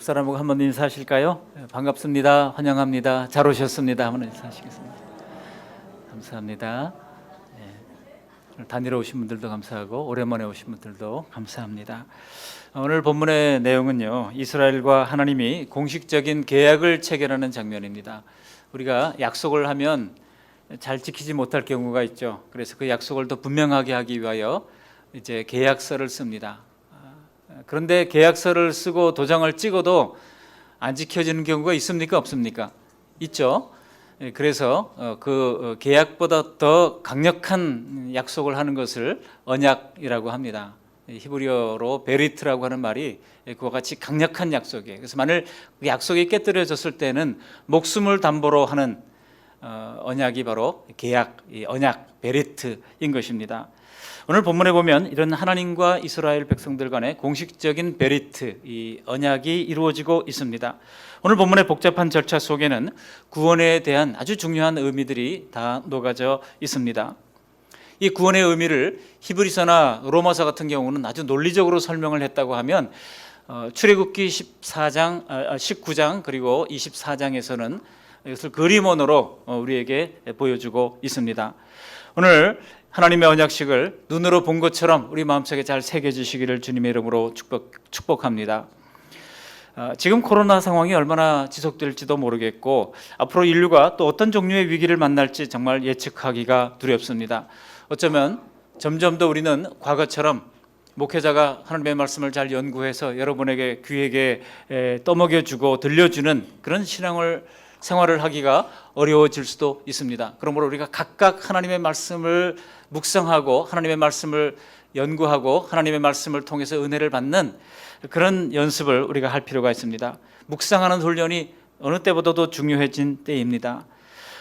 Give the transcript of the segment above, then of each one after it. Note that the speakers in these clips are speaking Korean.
옆 사람하고 한번 인사하실까요? 반갑습니다. 환영합니다. 잘 오셨습니다. 한번 인사하시겠습니다. 감사합니다. 오늘 단일화 오신 분들도 감사하고 오랜만에 오신 분들도 감사합니다. 오늘 본문의 내용은요, 이스라엘과 하나님이 공식적인 계약을 체결하는 장면입니다. 우리가 약속을 하면 잘 지키지 못할 경우가 있죠. 그래서 그 약속을 더 분명하게 하기 위하여 이제 계약서를 씁니다. 그런데 계약서를 쓰고 도장을 찍어도 안 지켜지는 경우가 있습니까? 없습니까? 있죠. 그래서 그 계약보다 더 강력한 약속을 하는 것을 언약이라고 합니다. 히브리어로 베리트라고 하는 말이 그와 같이 강력한 약속이에요. 그래서 만일 그 약속이 깨뜨려졌을 때는 목숨을 담보로 하는 언약이 바로 계약, 언약, 베리트인 것입니다. 오늘 본문에 보면 이런 하나님과 이스라엘 백성들 간의 공식적인 베리트, 이 언약이 이루어지고 있습니다. 오늘 본문의 복잡한 절차 속에는 구원에 대한 아주 중요한 의미들이 다 녹아져 있습니다. 이 구원의 의미를 히브리서나 로마서 같은 경우는 아주 논리적으로 설명을 했다고 하면 출애굽기 19장 그리고 24장에서는 이것을 그림원으로 우리에게 보여주고 있습니다. 오늘 하나님의 언약식을 눈으로 본 것처럼 우리 마음속에 잘 새겨지시기를 주님의 이름으로 축복합니다. 지금 코로나 상황이 얼마나 지속될지도 모르겠고 앞으로 인류가 또 어떤 종류의 위기를 만날지 정말 예측하기가 두렵습니다. 어쩌면 점점 더 우리는 과거처럼 목회자가 하나님의 말씀을 잘 연구해서 여러분에게 귀에게 떠먹여주고 들려주는 그런 생활을 하기가 어려워질 수도 있습니다. 그러므로 우리가 각각 하나님의 말씀을 묵상하고 하나님의 말씀을 연구하고 하나님의 말씀을 통해서 은혜를 받는 그런 연습을 우리가 할 필요가 있습니다. 묵상하는 훈련이 어느 때보다도 중요해진 때입니다.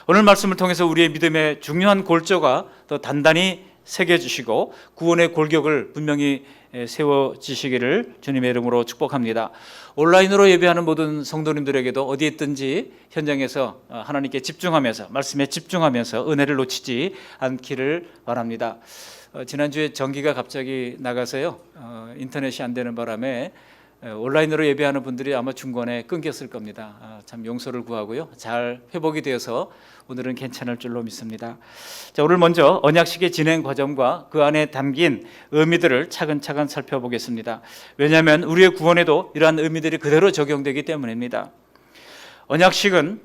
오늘 말씀을 통해서 우리의 믿음의 중요한 골조가 더 단단히 새겨주시고 구원의 골격을 분명히 세워지시기를 주님의 이름으로 축복합니다. 온라인으로 예배하는 모든 성도님들에게도 어디에 있든지 현장에서 하나님께 집중하면서 말씀에 집중하면서 은혜를 놓치지 않기를 바랍니다. 지난주에 전기가 갑자기 나가서요, 인터넷이 안 되는 바람에 온라인으로 예배하는 분들이 아마 중간에 끊겼을 겁니다. 참 용서를 구하고요, 잘 회복이 되어서 오늘은 괜찮을 줄로 믿습니다. 자, 오늘 먼저 언약식의 진행 과정과 그 안에 담긴 의미들을 차근차근 살펴보겠습니다. 왜냐하면 우리의 구원에도 이러한 의미들이 그대로 적용되기 때문입니다. 언약식은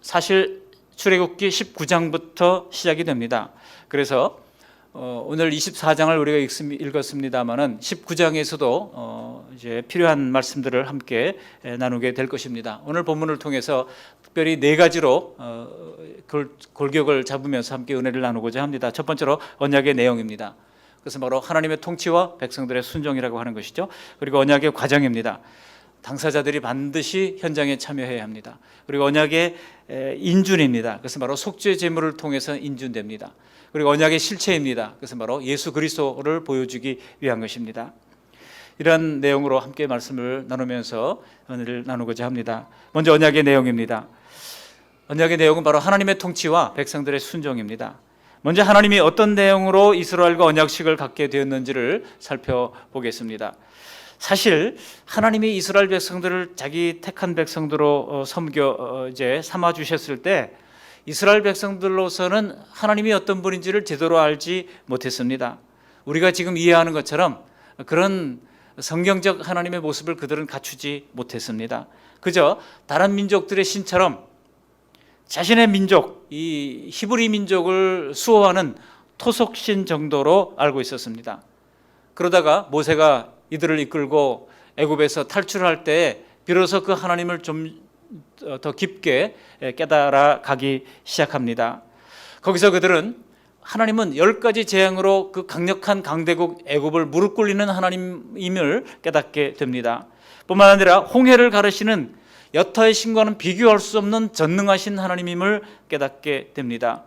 사실 출애굽기 19장부터 시작이 됩니다. 그래서 오늘 24장을 우리가 읽었습니다만은 19장에서도 이제 필요한 말씀들을 함께 나누게 될 것입니다. 오늘 본문을 통해서 특별히 네 가지로 골격을 잡으면서 함께 은혜를 나누고자 합니다. 첫 번째로 언약의 내용입니다. 그것은 바로 하나님의 통치와 백성들의 순종이라고 하는 것이죠. 그리고 언약의 과정입니다. 당사자들이 반드시 현장에 참여해야 합니다. 그리고 언약의 인준입니다. 그것은 바로 속죄 제물을 통해서 인준됩니다. 그리고 언약의 실체입니다. 그것은 바로 예수 그리스도를 보여주기 위한 것입니다. 이런 내용으로 함께 말씀을 나누면서 은혜를 나누고자 합니다. 먼저 언약의 내용입니다. 언약의 내용은 바로 하나님의 통치와 백성들의 순종입니다. 먼저 하나님이 어떤 내용으로 이스라엘과 언약식을 갖게 되었는지를 살펴보겠습니다. 사실 하나님이 이스라엘 백성들을 자기 택한 백성들로 삼아 주셨을 때 이스라엘 백성들로서는 하나님이 어떤 분인지를 제대로 알지 못했습니다. 우리가 지금 이해하는 것처럼 그런 성경적 하나님의 모습을 그들은 갖추지 못했습니다. 그저 다른 민족들의 신처럼 자신의 민족, 이 히브리 민족을 수호하는 토속신 정도로 알고 있었습니다. 그러다가 모세가 이들을 이끌고 애굽에서 탈출할 때 비로소 그 하나님을 좀 더 깊게 깨달아 가기 시작합니다. 거기서 그들은 하나님은 10가지 재앙으로 그 강력한 강대국 애굽을 무릎 꿇리는 하나님임을 깨닫게 됩니다. 뿐만 아니라 홍해를 가르시는 여타의 신과는 비교할 수 없는 전능하신 하나님임을 깨닫게 됩니다.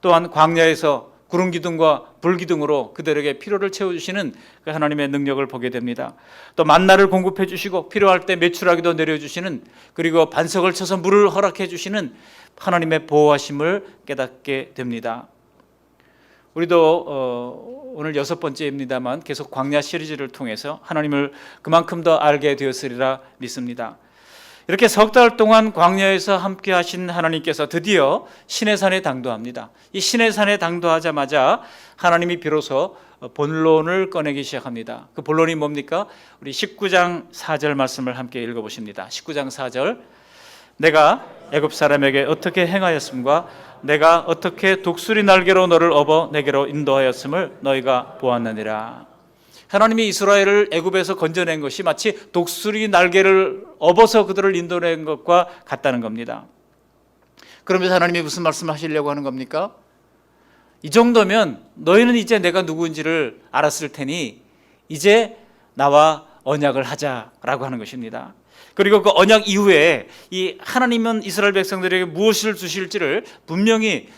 또한 광야에서 구름 기둥과 불 기둥으로 그들에게 필요를 채워주시는 그 하나님의 능력을 보게 됩니다. 또 만나를 공급해 주시고 필요할 때 메추라기도 내려주시는, 그리고 반석을 쳐서 물을 허락해 주시는 하나님의 보호하심을 깨닫게 됩니다. 우리도 오늘 6번째입니다만 계속 광야 시리즈를 통해서 하나님을 그만큼 더 알게 되었으리라 믿습니다. 이렇게 석 달 동안 광야에서 함께 하신 하나님께서 드디어 시내산에 당도합니다. 이 시내산에 당도하자마자 하나님이 비로소 본론을 꺼내기 시작합니다. 그 본론이 뭡니까? 우리 19장 4절 말씀을 함께 읽어보십니다. 19장 4절, 내가 애굽 사람에게 어떻게 행하였음과 내가 어떻게 독수리 날개로 너를 업어 내게로 인도하였음을 너희가 보았느니라. 하나님이 이스라엘을 애굽에서 건져낸 것이 마치 독수리 날개를 업어서 그들을 인도낸 것과 같다는 겁니다. 그러면서 하나님이 무슨 말씀을 하시려고 하는 겁니까? 이 정도면 너희는 이제 내가 누구인지를 알았을 테니 이제 나와 언약을 하자라고 하는 것입니다. 그리고 그 언약 이후에 이 하나님은 이스라엘 백성들에게 무엇을 주실지를 분명히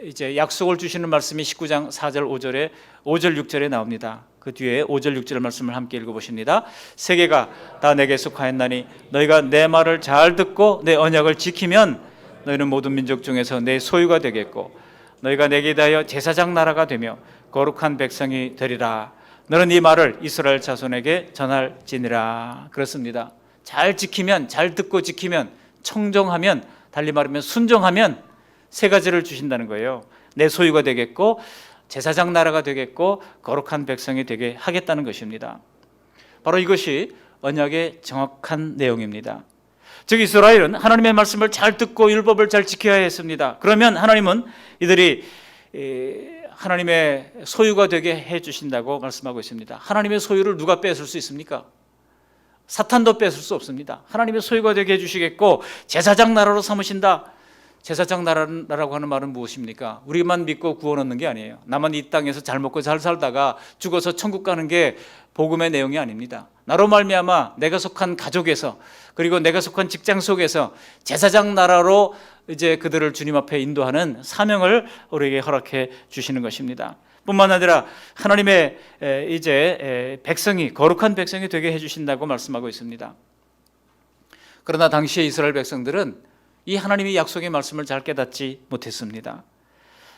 이제 약속을 주시는 말씀이 19장 4절 5절 6절에 나옵니다. 그 뒤에 5절 6절 말씀을 함께 읽어보십니다. 세계가 다 내게 속하였나니 너희가 내 말을 잘 듣고 내 언약을 지키면 너희는 모든 민족 중에서 내 소유가 되겠고 너희가 내게 대하여 제사장 나라가 되며 거룩한 백성이 되리라. 너는 이 말을 이스라엘 자손에게 전할지니라. 그렇습니다. 잘 지키면, 잘 듣고 지키면, 청정하면, 달리 말하면 순종하면 세 가지를 주신다는 거예요. 내 소유가 되겠고 제사장 나라가 되겠고 거룩한 백성이 되게 하겠다는 것입니다. 바로 이것이 언약의 정확한 내용입니다. 즉 이스라엘은 하나님의 말씀을 잘 듣고 율법을 잘 지켜야 했습니다. 그러면 하나님은 이들이 하나님의 소유가 되게 해주신다고 말씀하고 있습니다. 하나님의 소유를 누가 뺏을 수 있습니까? 사탄도 뺏을 수 없습니다. 하나님의 소유가 되게 해주시겠고 제사장 나라로 삼으신다. 제사장 나라라고 하는 말은 무엇입니까? 우리만 믿고 구원 얻는 게 아니에요. 나만 이 땅에서 잘 먹고 잘 살다가 죽어서 천국 가는 게 복음의 내용이 아닙니다. 나로 말미암아 내가 속한 가족에서 그리고 내가 속한 직장 속에서 제사장 나라로 이제 그들을 주님 앞에 인도하는 사명을 우리에게 허락해 주시는 것입니다. 뿐만 아니라 하나님의 이제 백성이 거룩한 백성이 되게 해주신다고 말씀하고 있습니다. 그러나 당시의 이스라엘 백성들은 이 하나님의 약속의 말씀을 잘 깨닫지 못했습니다.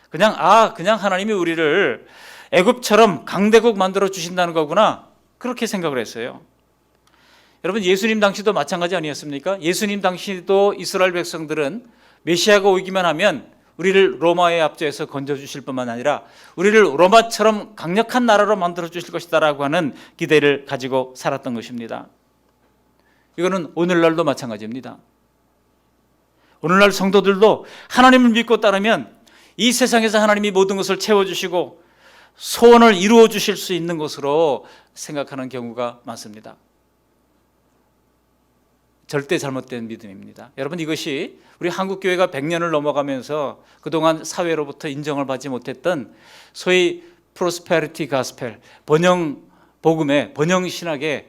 그냥 하나님이 우리를 애굽처럼 강대국 만들어 주신다는 거구나 그렇게 생각을 했어요. 여러분 예수님 당시도 마찬가지 아니었습니까? 예수님 당시도 이스라엘 백성들은 메시아가 오기만 하면 우리를 로마의 압제에서 건져주실 뿐만 아니라 우리를 로마처럼 강력한 나라로 만들어 주실 것이다라고 하는 기대를 가지고 살았던 것입니다. 이거는 오늘날도 마찬가지입니다. 오늘날 성도들도 하나님을 믿고 따르면 이 세상에서 하나님이 모든 것을 채워주시고 소원을 이루어 주실 수 있는 것으로 생각하는 경우가 많습니다. 절대 잘못된 믿음입니다. 여러분 이것이 우리 한국교회가 100년을 넘어가면서 그동안 사회로부터 인정을 받지 못했던 소위 프로스페리티 가스펠, 번영 복음의 번영 신학의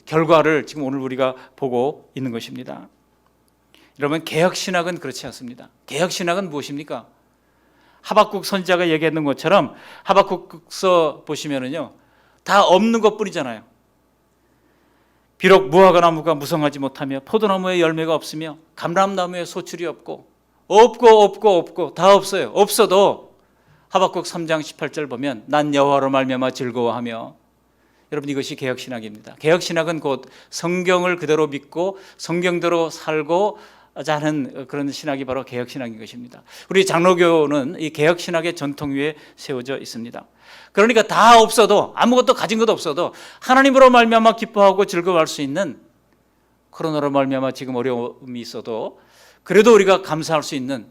결과를 지금 오늘 우리가 보고 있는 것입니다. 여러분 개혁 신학은 그렇지 않습니다. 개혁 신학은 무엇입니까? 하박국 선지자가 얘기했는 것처럼 하박국서 보시면은요 다 없는 것뿐이잖아요. 비록 무화과 나무가 무성하지 못하며 포도나무에 열매가 없으며 감람나무에 소출이 없고 다 없어요. 없어도 하박국 3장 18절 보면 난 여호와로 말미암아 즐거워하며. 여러분 이것이 개혁신학입니다. 개혁신학은 곧 성경을 그대로 믿고 성경대로 살고자 하는 그런 신학이 바로 개혁신학인 것입니다. 우리 장로교는 이 개혁신학의 전통 위에 세워져 있습니다. 그러니까 다 없어도 아무것도 가진 것도 없어도 하나님으로 말미암아 기뻐하고 즐거워할 수 있는, 코로나로 말미암아 지금 어려움이 있어도 그래도 우리가 감사할 수 있는,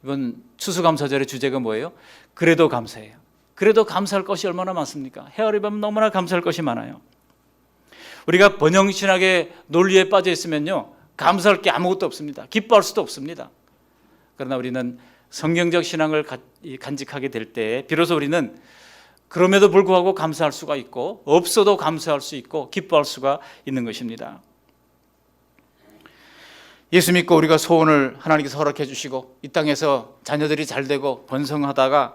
이번 추수감사절의 주제가 뭐예요? 그래도 감사해요. 그래도 감사할 것이 얼마나 많습니까? 헤아려 보면 너무나 감사할 것이 많아요. 우리가 번영신학의 논리에 빠져 있으면요 감사할 게 아무것도 없습니다. 기뻐할 수도 없습니다. 그러나 우리는 성경적 신앙을 간직하게 될 때 비로소 우리는 그럼에도 불구하고 감사할 수가 있고 없어도 감사할 수 있고 기뻐할 수가 있는 것입니다. 예수 믿고 우리가 소원을 하나님께서 허락해 주시고 이 땅에서 자녀들이 잘 되고 번성하다가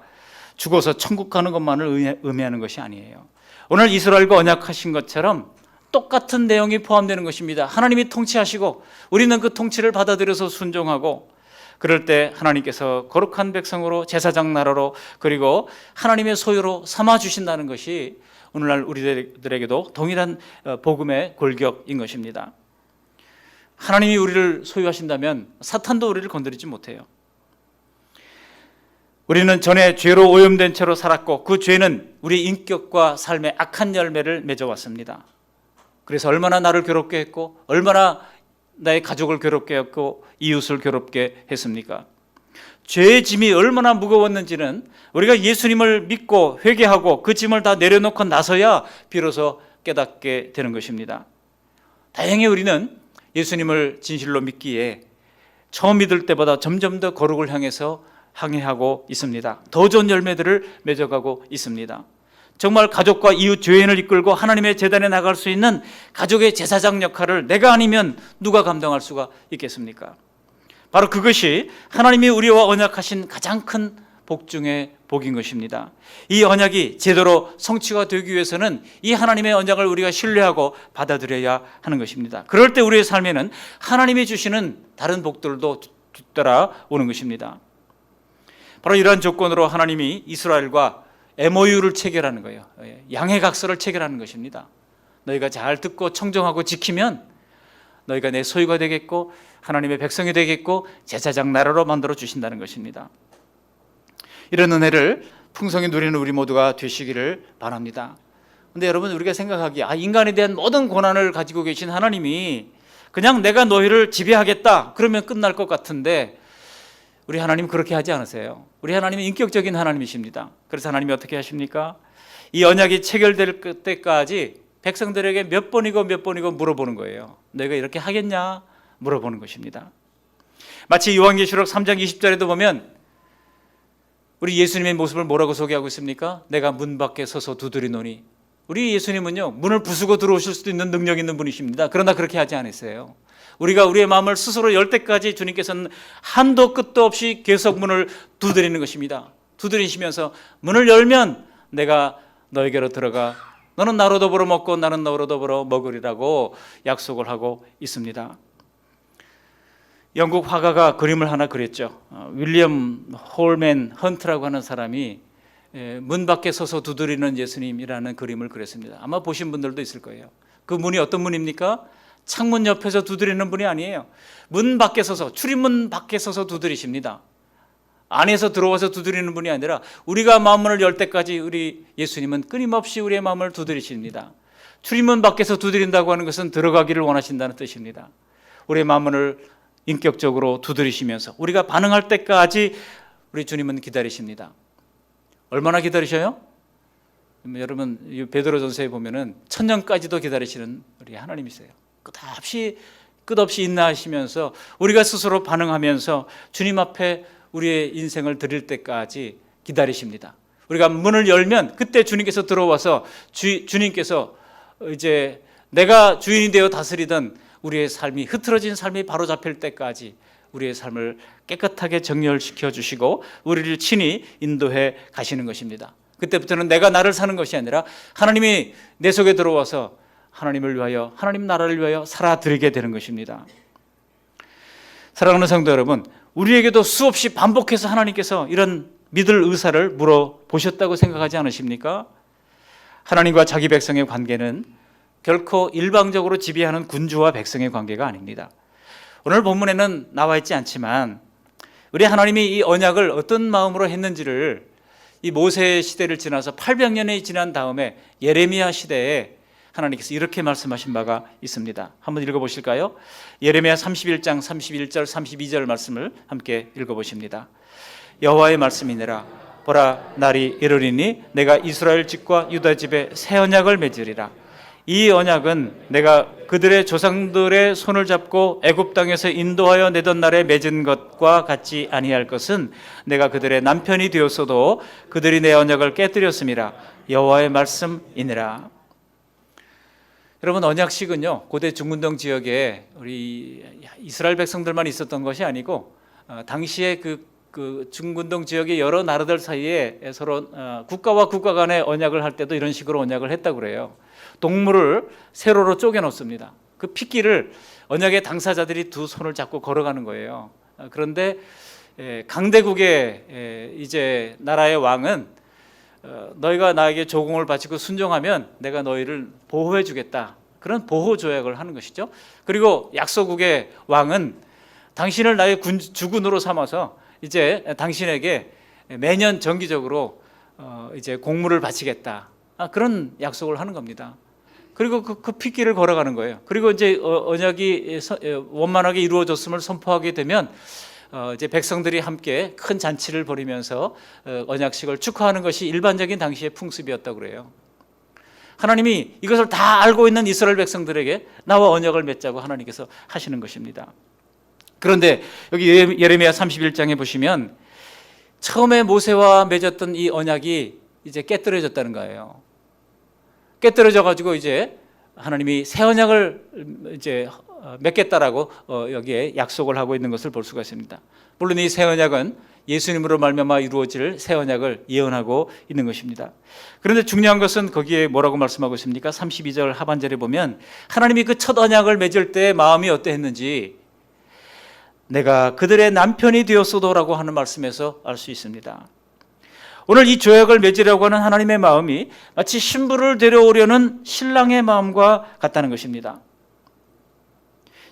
죽어서 천국 가는 것만을 의미하는 것이 아니에요. 오늘 이스라엘과 언약하신 것처럼 똑같은 내용이 포함되는 것입니다. 하나님이 통치하시고 우리는 그 통치를 받아들여서 순종하고 그럴 때 하나님께서 거룩한 백성으로 제사장 나라로 그리고 하나님의 소유로 삼아 주신다는 것이 오늘날 우리들에게도 동일한 복음의 골격인 것입니다. 하나님이 우리를 소유하신다면 사탄도 우리를 건드리지 못해요. 우리는 전에 죄로 오염된 채로 살았고 그 죄는 우리 인격과 삶의 악한 열매를 맺어왔습니다. 그래서 얼마나 나를 괴롭게 했고 얼마나 나의 가족을 괴롭게 했고 이웃을 괴롭게 했습니까? 죄의 짐이 얼마나 무거웠는지는 우리가 예수님을 믿고 회개하고 그 짐을 다 내려놓고 나서야 비로소 깨닫게 되는 것입니다. 다행히 우리는 예수님을 진실로 믿기에 처음 믿을 때보다 점점 더 거룩을 향해서 항해하고 있습니다. 더 좋은 열매들을 맺어가고 있습니다. 정말 가족과 이웃 교인을 이끌고 하나님의 제단에 나갈 수 있는 가족의 제사장 역할을 내가 아니면 누가 감당할 수가 있겠습니까? 바로 그것이 하나님이 우리와 언약하신 가장 큰 복 중의 복인 것입니다. 이 언약이 제대로 성취가 되기 위해서는 이 하나님의 언약을 우리가 신뢰하고 받아들여야 하는 것입니다. 그럴 때 우리의 삶에는 하나님이 주시는 다른 복들도 뒤따라오는 것입니다. 바로 이러한 조건으로 하나님이 이스라엘과 MOU를 체결하는 거예요. 양해각서를 체결하는 것입니다. 너희가 잘 듣고 청정하고 지키면 너희가 내 소유가 되겠고 하나님의 백성이 되겠고 제사장 나라로 만들어 주신다는 것입니다. 이런 은혜를 풍성히 누리는 우리 모두가 되시기를 바랍니다. 그런데 여러분, 우리가 생각하기에 인간에 대한 모든 고난을 가지고 계신 하나님이 그냥 내가 너희를 지배하겠다 그러면 끝날 것 같은데 우리 하나님 그렇게 하지 않으세요. 우리 하나님은 인격적인 하나님이십니다. 그래서 하나님이 어떻게 하십니까? 이 언약이 체결될 때까지 백성들에게 몇 번이고 물어보는 거예요. 너희가 이렇게 하겠냐? 물어보는 것입니다. 마치 요한계시록 3장 20절에도 보면 우리 예수님의 모습을 뭐라고 소개하고 있습니까? 내가 문 밖에 서서 두드리노니. 우리 예수님은요, 문을 부수고 들어오실 수도 있는 능력 있는 분이십니다. 그러나 그렇게 하지 않으세요. 우리가 우리의 마음을 스스로 열 때까지 주님께서는 한도 끝도 없이 계속 문을 두드리는 것입니다. 두드리시면서 문을 열면 내가 너에게로 들어가 너는 나로 더불어 먹고 나는 너로 더불어 먹으리라고 약속을 하고 있습니다. 영국 화가가 그림을 하나 그렸죠. 윌리엄 홀맨 헌트라고 하는 사람이 문 밖에 서서 두드리는 예수님이라는 그림을 그렸습니다. 아마 보신 분들도 있을 거예요. 그 문이 어떤 문입니까? 창문 옆에서 두드리는 분이 아니에요. 문 밖에 서서, 출입문 밖에 서서 두드리십니다. 안에서 들어와서 두드리는 분이 아니라 우리가 마음문을 열 때까지 우리 예수님은 끊임없이 우리의 마음을 두드리십니다. 출입문 밖에서 두드린다고 하는 것은 들어가기를 원하신다는 뜻입니다. 우리의 마음문을 인격적으로 두드리시면서 우리가 반응할 때까지 우리 주님은 기다리십니다. 얼마나 기다리셔요? 여러분, 베드로전서에 보면은 천년까지도 기다리시는 우리 하나님이세요. 끝없이 인내하시면서 우리가 스스로 반응하면서 주님 앞에 우리의 인생을 드릴 때까지 기다리십니다. 우리가 문을 열면 그때 주님께서 들어와서 주님께서 이제 내가 주인이 되어 다스리던 우리의 삶이 흐트러진 삶이 바로잡힐 때까지 우리의 삶을 깨끗하게 정렬시켜 주시고 우리를 친히 인도해 가시는 것입니다. 그때부터는 내가 나를 사는 것이 아니라 하나님이 내 속에 들어와서 하나님을 위하여, 하나님 나라를 위하여 살아드리게 되는 것입니다. 사랑하는 성도 여러분, 우리에게도 수없이 반복해서 하나님께서 이런 믿을 의사를 물어보셨다고 생각하지 않으십니까? 하나님과 자기 백성의 관계는 결코 일방적으로 지배하는 군주와 백성의 관계가 아닙니다. 오늘 본문에는 나와 있지 않지만 우리 하나님이 이 언약을 어떤 마음으로 했는지를 이 모세 시대를 지나서 800년이 지난 다음에 예레미야 시대에 하나님께서 이렇게 말씀하신 바가 있습니다. 한번 읽어보실까요? 예레미야 31장 31절 32절 말씀을 함께 읽어보십니다. 여호와의 말씀이니라. 보라, 날이 이르리니 내가 이스라엘 집과 유다 집에 새 언약을 맺으리라. 이 언약은 내가 그들의 조상들의 손을 잡고 애굽 땅에서 인도하여 내던 날에 맺은 것과 같지 아니할 것은 내가 그들의 남편이 되었어도 그들이 내 언약을 깨뜨렸음이라. 여호와의 말씀이니라. 여러분, 언약식은요, 고대 중근동 지역에 우리 이스라엘 백성들만 있었던 것이 아니고 당시에 그 중근동 지역의 여러 나라들 사이에 서로 국가와 국가 간의 언약을 할 때도 이런 식으로 언약을 했다고 그래요. 동물을 세로로 쪼개 놓습니다. 그 핏길을 언약의 당사자들이 두 손을 잡고 걸어가는 거예요. 그런데 강대국의 이제 나라의 왕은 너희가 나에게 조공을 바치고 순종하면 내가 너희를 보호해 주겠다. 그런 보호 조약을 하는 것이죠. 그리고 약소국의 왕은 당신을 나의 주군으로 삼아서 이제 당신에게 매년 정기적으로 이제 공물을 바치겠다. 그런 약속을 하는 겁니다. 그리고 그 핏길을 걸어가는 거예요. 그리고 이제 언약이 원만하게 이루어졌음을 선포하게 되면 이제 백성들이 함께 큰 잔치를 벌이면서 언약식을 축하하는 것이 일반적인 당시의 풍습이었다고 그래요. 하나님이 이것을 다 알고 있는 이스라엘 백성들에게 나와 언약을 맺자고 하나님께서 하시는 것입니다. 그런데 여기 예레미야 31장에 보시면 처음에 모세와 맺었던 이 언약이 이제 깨뜨려졌다는 거예요. 깨뜨려져 가지고 이제 하나님이 새 언약을 이제 맺겠다라고 여기에 약속을 하고 있는 것을 볼 수가 있습니다. 물론 이 새 언약은 예수님으로 말미암아 이루어질 새 언약을 예언하고 있는 것입니다. 그런데 중요한 것은 거기에 뭐라고 말씀하고 있습니까? 32절 하반절에 보면 하나님이 그 첫 언약을 맺을 때 마음이 어떠했는지 내가 그들의 남편이 되었소도라고 하는 말씀에서 알 수 있습니다. 오늘 이 조약을 맺으려고 하는 하나님의 마음이 마치 신부를 데려오려는 신랑의 마음과 같다는 것입니다.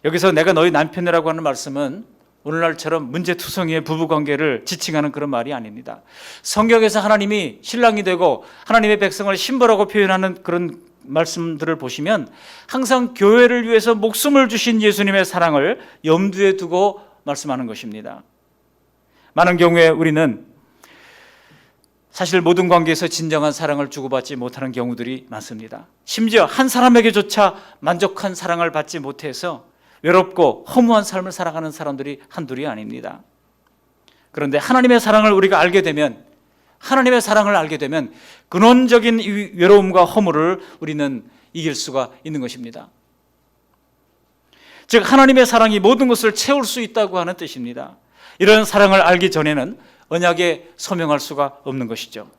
여기서 내가 너희 남편이라고 하는 말씀은 오늘날처럼 문제투성이의 부부관계를 지칭하는 그런 말이 아닙니다. 성경에서 하나님이 신랑이 되고 하나님의 백성을 신부라고 표현하는 그런 말씀들을 보시면 항상 교회를 위해서 목숨을 주신 예수님의 사랑을 염두에 두고 말씀하는 것입니다. 많은 경우에 우리는 사실 모든 관계에서 진정한 사랑을 주고받지 못하는 경우들이 많습니다. 심지어 한 사람에게조차 만족한 사랑을 받지 못해서 외롭고 허무한 삶을 살아가는 사람들이 한둘이 아닙니다. 그런데 하나님의 사랑을 우리가 알게 되면, 하나님의 사랑을 알게 되면 근원적인 이 외로움과 허물을 우리는 이길 수가 있는 것입니다. 즉 하나님의 사랑이 모든 것을 채울 수 있다고 하는 뜻입니다. 이런 사랑을 알기 전에는 언약에 서명할 수가 없는 것이죠.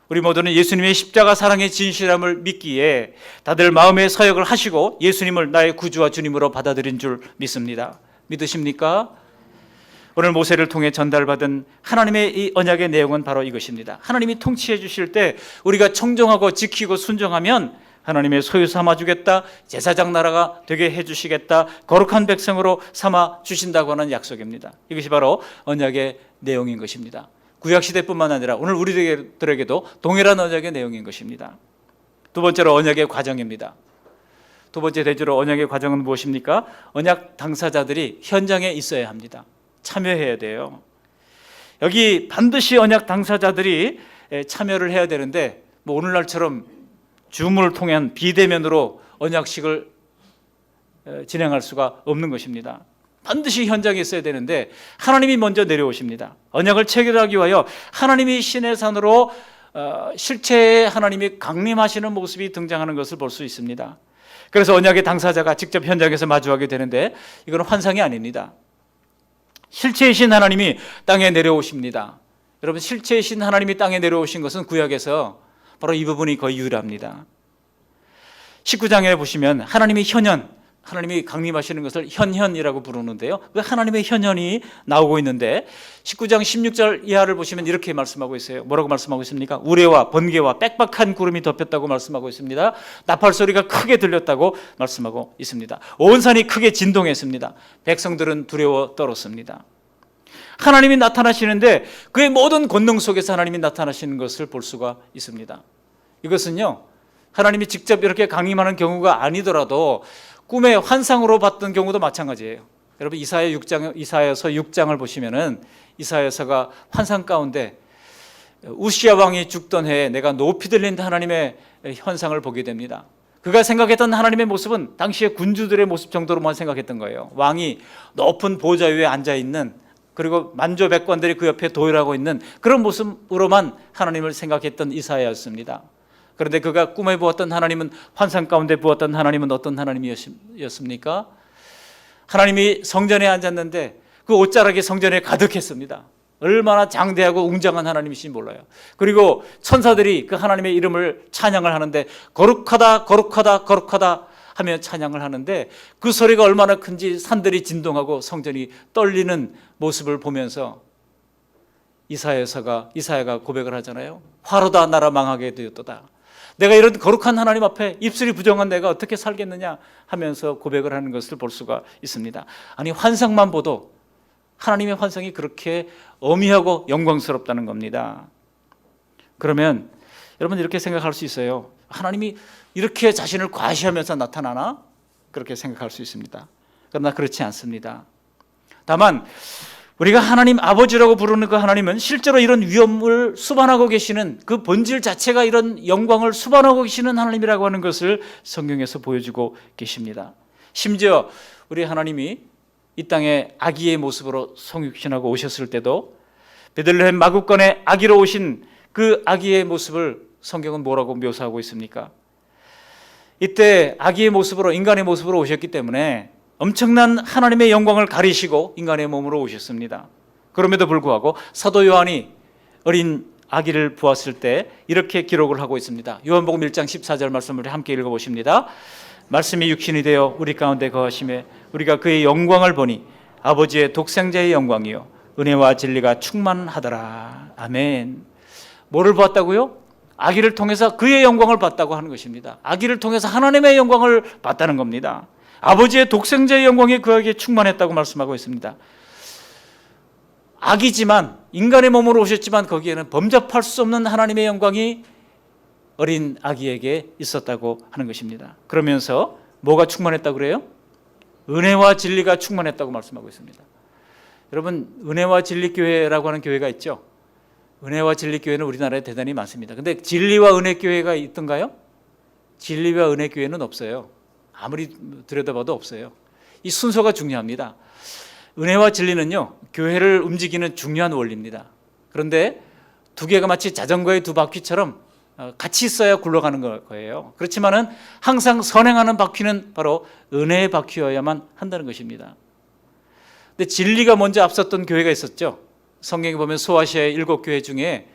우리 모두는 예수님의 십자가 사랑의 진실함을 믿기에 다들 마음의 서약을 하시고 예수님을 나의 구주와 주님으로 받아들인 줄 믿습니다. 믿으십니까? 오늘 모세를 통해 전달받은 하나님의 이 언약의 내용은 바로 이것입니다. 하나님이 통치해 주실 때 우리가 청정하고 지키고 순종하면 하나님의 소유 삼아주겠다, 제사장 나라가 되게 해주시겠다, 거룩한 백성으로 삼아 주신다고 하는 약속입니다. 이것이 바로 언약의 내용인 것입니다. 구약시대뿐만 아니라 오늘 우리들에게도 동일한 언약의 내용인 것입니다. 두 번째로 언약의 과정입니다. 두 번째 대조로 언약의 과정은 무엇입니까? 언약 당사자들이 현장에 있어야 합니다. 참여해야 돼요. 여기 반드시 언약 당사자들이 참여를 해야 되는데 오늘날처럼 줌을 통한 비대면으로 언약식을 진행할 수가 없는 것입니다. 반드시 현장에 있어야 되는데 하나님이 먼저 내려오십니다. 언약을 체결하기 위하여 하나님이 신의 산으로 실체에 하나님이 강림하시는 모습이 등장하는 것을 볼 수 있습니다. 그래서 언약의 당사자가 직접 현장에서 마주하게 되는데 이건 환상이 아닙니다. 실체이신 하나님이 땅에 내려오십니다. 여러분, 실체이신 하나님이 땅에 내려오신 것은 구약에서 바로 이 부분이 거의 유일합니다. 19장에 보시면 하나님이 현현, 하나님이 강림하시는 것을 현현이라고 부르는데요, 그 하나님의 현현이 나오고 있는데 19장 16절 이하를 보시면 이렇게 말씀하고 있어요. 뭐라고 말씀하고 있습니까? 우레와 번개와 빽빽한 구름이 덮였다고 말씀하고 있습니다. 나팔 소리가 크게 들렸다고 말씀하고 있습니다. 온 산이 크게 진동했습니다. 백성들은 두려워 떨었습니다. 하나님이 나타나시는데 그의 모든 권능 속에서 하나님이 나타나시는 것을 볼 수가 있습니다. 이것은요, 하나님이 직접 이렇게 강림하는 경우가 아니더라도 꿈의 환상으로 봤던 경우도 마찬가지예요. 여러분, 이사야서 6장을 보시면은 이사야서가 환상 가운데 우시야 왕이 죽던 해에 내가 높이 들린 하나님의 현상을 보게 됩니다. 그가 생각했던 하나님의 모습은 당시의 군주들의 모습 정도로만 생각했던 거예요. 왕이 높은 보좌 위에 앉아 있는, 그리고 만조백관들이 그 옆에 도열하고 있는 그런 모습으로만 하나님을 생각했던 이사야였습니다. 그런데 그가 꿈에 보았던 하나님은, 환상 가운데 보았던 하나님은 어떤 하나님이었습니까? 하나님이 성전에 앉았는데 그 옷자락이 성전에 가득했습니다. 얼마나 장대하고 웅장한 하나님이신지 몰라요. 그리고 천사들이 그 하나님의 이름을 찬양을 하는데 거룩하다 거룩하다 거룩하다, 하며 찬양을 하는데 그 소리가 얼마나 큰지 산들이 진동하고 성전이 떨리는 모습을 보면서 이사야가 고백을 하잖아요. 화로다 나라 망하게 되었도다. 내가 이런 거룩한 하나님 앞에 입술이 부정한 내가 어떻게 살겠느냐 하면서 고백을 하는 것을 볼 수가 있습니다. 아니, 환상만 봐도 하나님의 환상이 그렇게 어미하고 영광스럽다는 겁니다. 그러면 여러분 이렇게 생각할 수 있어요. 하나님이 이렇게 자신을 과시하면서 나타나나? 그렇게 생각할 수 있습니다. 그러나 그렇지 않습니다. 다만 우리가 하나님 아버지라고 부르는 그 하나님은 실제로 이런 위엄을 수반하고 계시는, 그 본질 자체가 이런 영광을 수반하고 계시는 하나님이라고 하는 것을 성경에서 보여주고 계십니다. 심지어 우리 하나님이 이 땅에 아기의 모습으로 성육신하고 오셨을 때도 베들레헴 마구간에 아기로 오신 그 아기의 모습을 성경은 뭐라고 묘사하고 있습니까? 이때 아기의 모습으로, 인간의 모습으로 오셨기 때문에 엄청난 하나님의 영광을 가리시고 인간의 몸으로 오셨습니다. 그럼에도 불구하고 사도 요한이 어린 아기를 보았을 때 이렇게 기록을 하고 있습니다. 요한복음 1장 14절 말씀을 함께 읽어보십니다. 말씀이 육신이 되어 우리 가운데 거하심에 우리가 그의 영광을 보니 아버지의 독생자의 영광이요 은혜와 진리가 충만하더라. 아멘. 뭐를 봤다고요? 아기를 통해서 그의 영광을 봤다고 하는 것입니다. 아기를 통해서 하나님의 영광을 봤다는 겁니다. 아버지의 독생자의 영광이 그에게 충만했다고 말씀하고 있습니다. 아기지만, 인간의 몸으로 오셨지만 거기에는 범접할 수 없는 하나님의 영광이 어린 아기에게 있었다고 하는 것입니다. 그러면서 뭐가 충만했다고 그래요? 은혜와 진리가 충만했다고 말씀하고 있습니다. 여러분, 은혜와 진리 교회라고 하는 교회가 있죠. 은혜와 진리 교회는 우리나라에 대단히 많습니다. 근데 진리와 은혜 교회가 있던가요? 진리와 은혜 교회는 없어요. 아무리 들여다봐도 없어요. 이 순서가 중요합니다. 은혜와 진리는요, 교회를 움직이는 중요한 원리입니다. 그런데 두 개가 마치 자전거의 두 바퀴처럼 같이 있어야 굴러가는 거예요. 그렇지만은 항상 선행하는 바퀴는 바로 은혜의 바퀴여야만 한다는 것입니다. 근데 진리가 먼저 앞섰던 교회가 있었죠. 성경에 보면 소아시아의 7교회 중에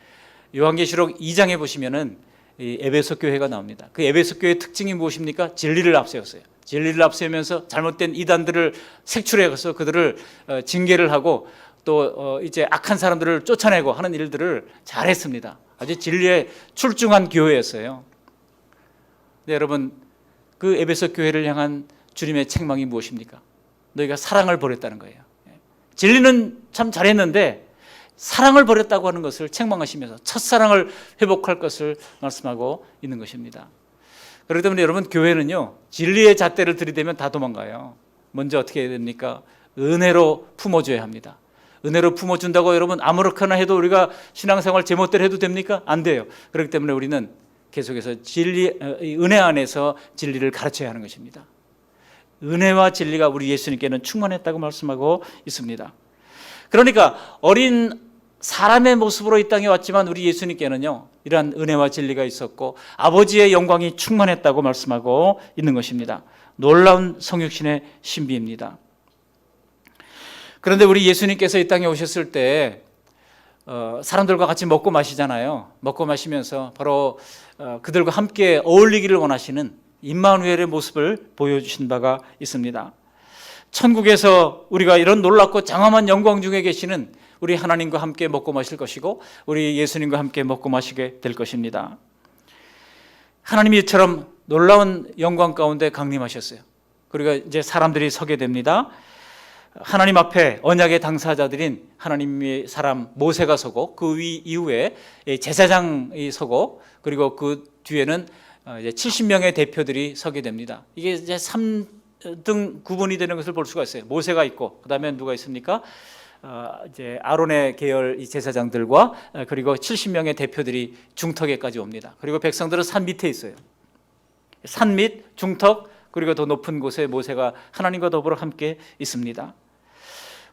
요한계시록 2장에 보시면은 이 에베소 교회가 나옵니다. 그 에베소 교회의 특징이 무엇입니까? 진리를 앞세웠어요. 진리를 앞세우면서 잘못된 이단들을 색출해서 그들을 징계를 하고 또 이제 악한 사람들을 쫓아내고 하는 일들을 잘했습니다. 아주 진리에 출중한 교회였어요. 네, 여러분, 그 에베소 교회를 향한 주님의 책망이 무엇입니까? 너희가 사랑을 버렸다는 거예요. 진리는 참 잘했는데 사랑을 버렸다고 하는 것을 책망하시면서 첫사랑을 회복할 것을 말씀하고 있는 것입니다. 그렇기 때문에 여러분, 교회는요, 진리의 잣대를 들이대면 다 도망가요. 먼저 어떻게 해야 됩니까? 은혜로 품어줘야 합니다. 은혜로 품어준다고 여러분 아무렇게나 해도 우리가 신앙생활 제멋대로 해도 됩니까? 안 돼요. 그렇기 때문에 우리는 계속해서 은혜 안에서 진리를 가르쳐야 하는 것입니다. 은혜와 진리가 우리 예수님께는 충만했다고 말씀하고 있습니다. 그러니까 어린 사람의 모습으로 이 땅에 왔지만 우리 예수님께는요, 이러한 은혜와 진리가 있었고 아버지의 영광이 충만했다고 말씀하고 있는 것입니다. 놀라운 성육신의 신비입니다. 그런데 우리 예수님께서 이 땅에 오셨을 때 사람들과 같이 먹고 마시잖아요. 먹고 마시면서 바로 그들과 함께 어울리기를 원하시는 임마누엘의 모습을 보여주신 바가 있습니다. 천국에서 우리가 이런 놀랍고 장엄한 영광 중에 계시는 우리 하나님과 함께 먹고 마실 것이고 우리 예수님과 함께 먹고 마시게 될 것입니다. 하나님이 이처럼 놀라운 영광 가운데 강림하셨어요. 그리고 이제 사람들이 서게 됩니다. 하나님 앞에 언약의 당사자들인 하나님의 사람 모세가 서고 그 이후에 제사장이 서고 그리고 그 뒤에는 이제 70명의 대표들이 서게 됩니다. 이게 이제 3등 구분이 되는 것을 볼 수가 있어요. 모세가 있고 그다음에 누가 있습니까? 이제 아론의 계열 이 제사장들과 그리고 70명의 대표들이 중턱에까지 옵니다. 그리고 백성들은 산 밑에 있어요. 산 밑, 중턱, 그리고 더 높은 곳에 모세가 하나님과 더불어 함께 있습니다.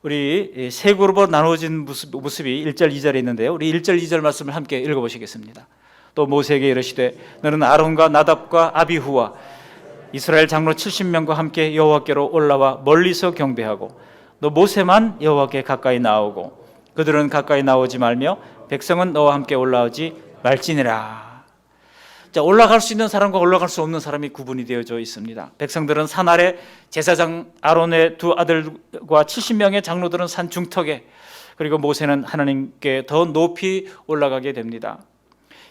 우리 세 그룹으로 나누어진 모습이 1절, 2절에 있는데요. 우리 1절, 2절 말씀을 함께 읽어보시겠습니다. 또 모세에게 이르시되 너는 아론과 나답과 아비후와 이스라엘 장로 70명과 함께 여호와께로 올라와 멀리서 경배하고 너 모세만 여호와께 가까이 나오고 그들은 가까이 나오지 말며 백성은 너와 함께 올라오지 말지니라. 자, 올라갈 수 있는 사람과 올라갈 수 없는 사람이 구분이 되어져 있습니다. 백성들은 산 아래, 제사장 아론의 두 아들과 70명의 장로들은 산 중턱에, 그리고 모세는 하나님께 더 높이 올라가게 됩니다.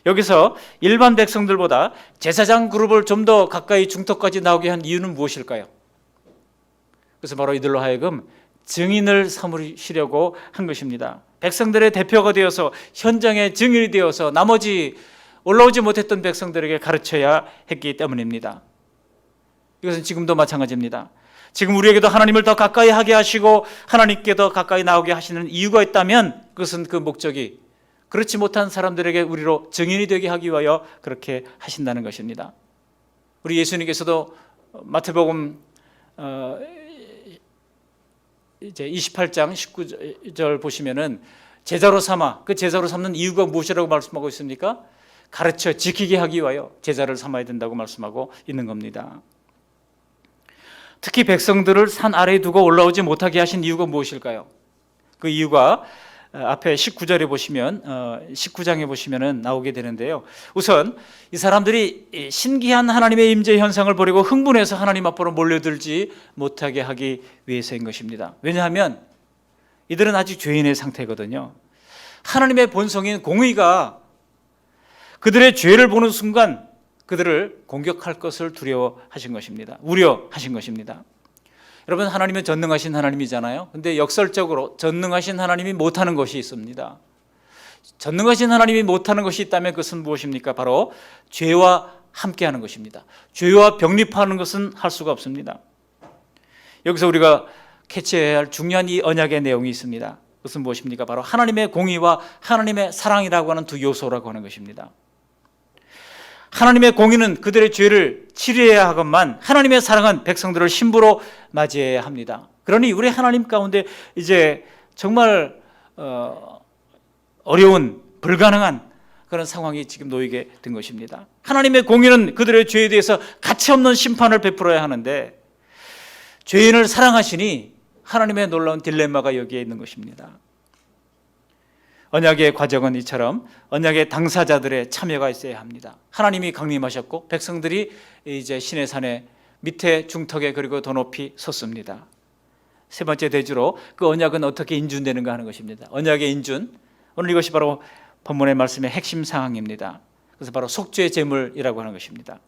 여기서 일반 백성들보다 제사장 그룹을 좀 더 가까이 중턱까지 나오게 한 이유는 무엇일까요? 그래서 바로 이들로 하여금 증인을 삼으시려고 한 것입니다. 백성들의 대표가 되어서 현장의 증인이 되어서 나머지 올라오지 못했던 백성들에게 가르쳐야 했기 때문입니다. 이것은 지금도 마찬가지입니다. 지금 우리에게도 하나님을 더 가까이 하게 하시고 하나님께 더 가까이 나오게 하시는 이유가 있다면 그것은 그 목적이 그렇지 못한 사람들에게 우리로 증인이 되게 하기 위하여 그렇게 하신다는 것입니다. 우리 예수님께서도 마태복음 이제 28장 19절 보시면은 제자로 삼아, 그 제자로 삼는 이유가 무엇이라고 말씀하고 있습니까? 가르쳐 지키게 하기 위하여 제자를 삼아야 된다고 말씀하고 있는 겁니다. 특히 백성들을 산 아래에 두고 올라오지 못하게 하신 이유가 무엇일까요? 그 이유가 앞에 19절에 보시면 19장에 보시면은 나오게 되는데요. 우선 이 사람들이 신기한 하나님의 임재 현상을 보려고 흥분해서 하나님 앞으로 몰려들지 못하게 하기 위해서인 것입니다. 왜냐하면 이들은 아직 죄인의 상태거든요. 하나님의 본성인 공의가 그들의 죄를 보는 순간 그들을 공격할 것을 두려워하신 것입니다. 우려하신 것입니다. 여러분, 하나님은 전능하신 하나님이잖아요. 근데 역설적으로 전능하신 하나님이 못하는 것이 있습니다. 전능하신 하나님이 못하는 것이 있다면 그것은 무엇입니까? 바로 죄와 함께하는 것입니다. 죄와 병립하는 것은 할 수가 없습니다. 여기서 우리가 캐치해야 할 중요한 이 언약의 내용이 있습니다. 그것은 무엇입니까? 바로 하나님의 공의와 하나님의 사랑이라고 하는 두 요소라고 하는 것입니다. 하나님의 공의는 그들의 죄를 치료해야 하건만 하나님의 사랑은 백성들을 신부로 맞이해야 합니다. 그러니 우리 하나님 가운데 이제 정말 어려운 불가능한 그런 상황이 지금 놓이게 된 것입니다. 하나님의 공의는 그들의 죄에 대해서 가치없는 심판을 베풀어야 하는데 죄인을 사랑하시니 하나님의 놀라운 딜레마가 여기에 있는 것입니다. 언약의 과정은 이처럼 언약의 당사자들의 참여가 있어야 합니다. 하나님이 강림하셨고 백성들이 이제 신의 산에 밑에 중턱에 그리고 더 높이 섰습니다. 세 번째 대주로 그 언약은 어떻게 인준되는가 하는 것입니다. 언약의 인준, 오늘 이것이 바로 본문의 말씀의 핵심 상황입니다. 그래서 바로 속죄 제물이라고 하는 것입니다.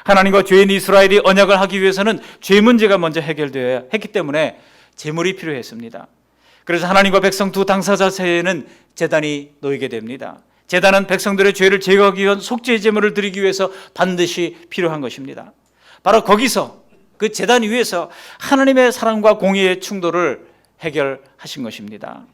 하나님과 죄인 이스라엘이 언약을 하기 위해서는 죄 문제가 먼저 해결되어야 했기 때문에 제물이 필요했습니다. 그래서 하나님과 백성 두 당사자 사이에는 제단이 놓이게 됩니다. 제단은 백성들의 죄를 제거하기 위한 속죄 제물을 드리기 위해서 반드시 필요한 것입니다. 바로 거기서 그 제단 위에서 하나님의 사랑과 공의의 충돌을 해결하신 것입니다.